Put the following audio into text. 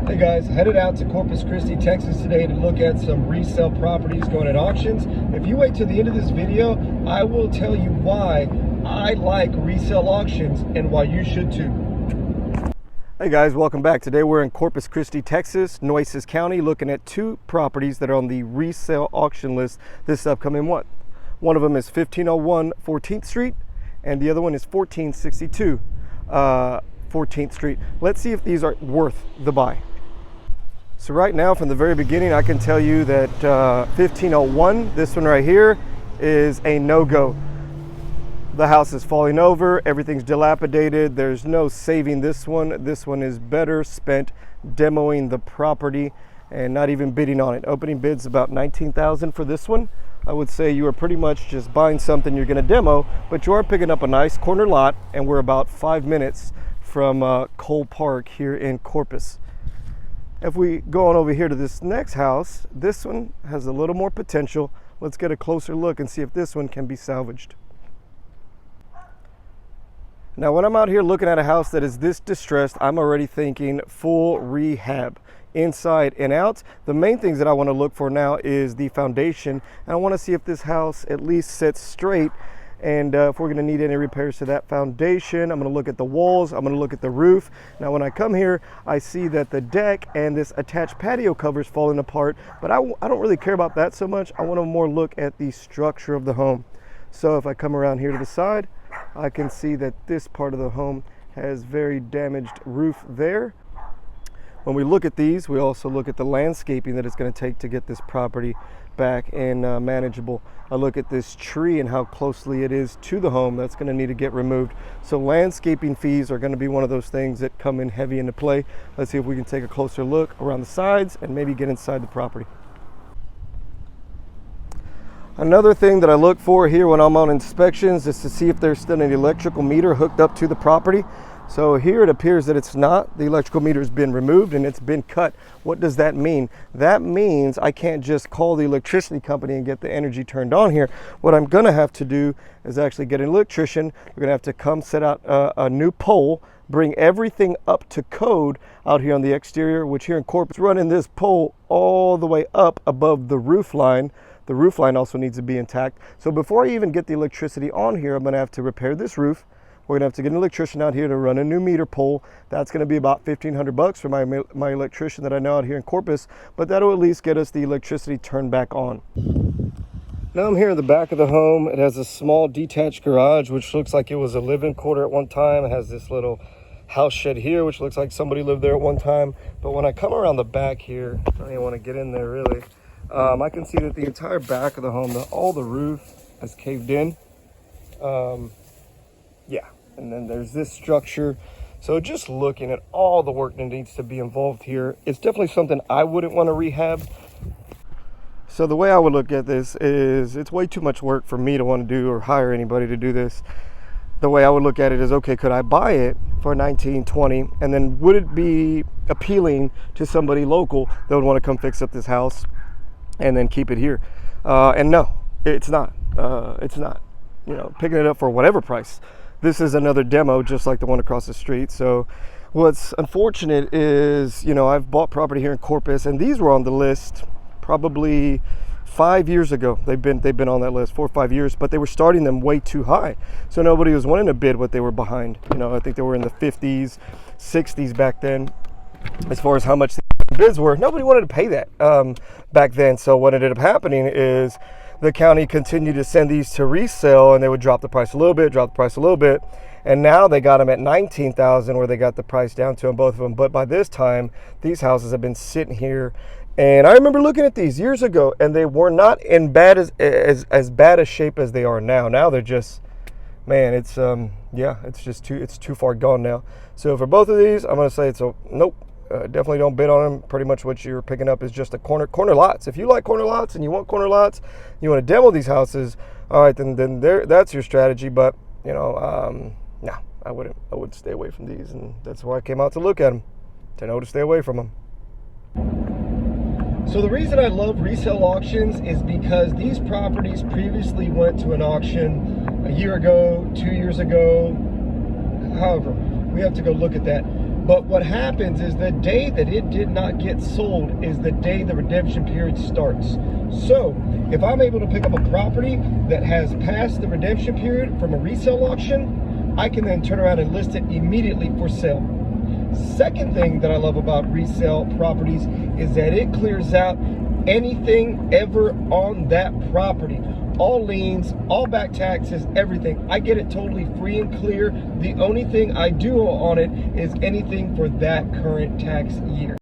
Hey guys, headed out to Corpus Christi, Texas today to look at some resale properties going at auctions. If you wait till the end of this video, I will tell you why I like resale auctions and why you should too. Hey guys, welcome back. Today we're in Corpus Christi, Texas, Nueces County, looking at two properties that are on the resale auction list this upcoming month. One of them is 1501 14th Street and the other one is 1462 14th Street. Let's see if these are worth the buy. So right now, from the very beginning, I can tell you that 1501, this one right here, is a no-go. The house is falling over, everything's dilapidated, there's no saving this one. This one is better spent demoing the property and not even bidding on it. Opening bid's about $19,000 for this one. I would say you are pretty much just buying something you're gonna demo, but you are picking up a nice corner lot, and we're about 5 minutes from Cole Park here in Corpus. If we go on over here to this next house, this one has a little more potential. Let's get a closer look and see if this one can be salvaged. Now, when I'm out here looking at a house that is this distressed, I'm already thinking full rehab, inside and out. The main things that I want to look for now is the foundation. And I want to see if this house at least sits straight. And if we're gonna need any repairs to that foundation, I'm gonna look at the walls, I'm gonna look at the roof. Now when I come here, I see that the deck and this attached patio cover is falling apart, but I don't really care about that so much. I wanna more look at the structure of the home. So if I come around here to the side, I can see that this part of the home has very damaged roof there. When we look at these, we also look at the landscaping that it's going to take to get this property back and manageable. I look at this tree and how closely it is to the home. That's going to need to get removed. So landscaping fees are going to be one of those things that come in heavy into play. Let's see if we can take a closer look around the sides and maybe get inside the property. Another thing that I look for here when I'm on inspections is to see if there's still an electrical meter hooked up to the property. So here it appears that it's not. The electrical meter has been removed and it's been cut. What does that mean? That means I can't just call the electricity company and get the energy turned on here. What I'm gonna have to do is actually get an electrician. We're gonna have to come set out a new pole, bring everything up to code out here on the exterior, which here in Corpus, running this pole all the way up above the roof line. The roof line also needs to be intact. So before I even get the electricity on here, I'm gonna have to repair this roof. We're gonna have to get an electrician out here to run a new meter pole. That's gonna be about $1,500 for my electrician that I know out here in Corpus, but that'll at least get us the electricity turned back on. Now I'm here in the back of the home. It has a small detached garage, which looks like it was a living quarter at one time. It has this little house shed here, which looks like somebody lived there at one time. But when I come around the back here, I don't even wanna get in there really. I can see that the entire back of the home, all the roof has caved in. Yeah, and then there's this structure. So just looking at all the work that needs to be involved here, it's definitely something I wouldn't want to rehab. So the way I would look at this is it's way too much work for me to want to do or hire anybody to do this. The way I would look at it is, okay, could I buy it for $19, $20, and then would it be appealing to somebody local that would want to come fix up this house and then keep it here? And no, it's not. It's not. You know, picking it up for whatever price. This is another demo just like the one across the street. So what's unfortunate is, you know, I've bought property here in Corpus and these were on the list probably 5 years ago. They've been on that list 4 or 5 years, but they were starting them way too high. So nobody was wanting to bid what they were behind. You know, I think they were in the 50s, 60s back then as far as how much the bids were. Nobody wanted to pay that back then. So what ended up happening is the county continued to send these to resale and they would drop the price a little bit, and now they got them at $19,000 where they got the price down to them, both of them. But by this time, these houses have been sitting here, and I remember looking at these years ago and they were not in as bad a shape as they are now. Now they're just, man, it's yeah, it's too far gone now. So for both of these, I'm gonna say it's a nope. Definitely don't bid on them. Pretty much what you're picking up is just a corner lots. If you like corner lots and you want corner lots, you want to demo these houses, all right, then that's your strategy. But you know, no, I would stay away from these, and that's why I came out to look at them, to know to stay away from them. So the reason I love resale auctions is because these properties previously went to an auction a year ago, 2 years ago. However, we have to go look at that. But what happens is the day that it did not get sold is the day the redemption period starts. So if I'm able to pick up a property that has passed the redemption period from a resale auction, I can then turn around and list it immediately for sale. Second thing that I love about resale properties is that it clears out anything ever on that property. All liens, all back taxes, everything. I get it totally free and clear. The only thing I do on it is anything for that current tax year.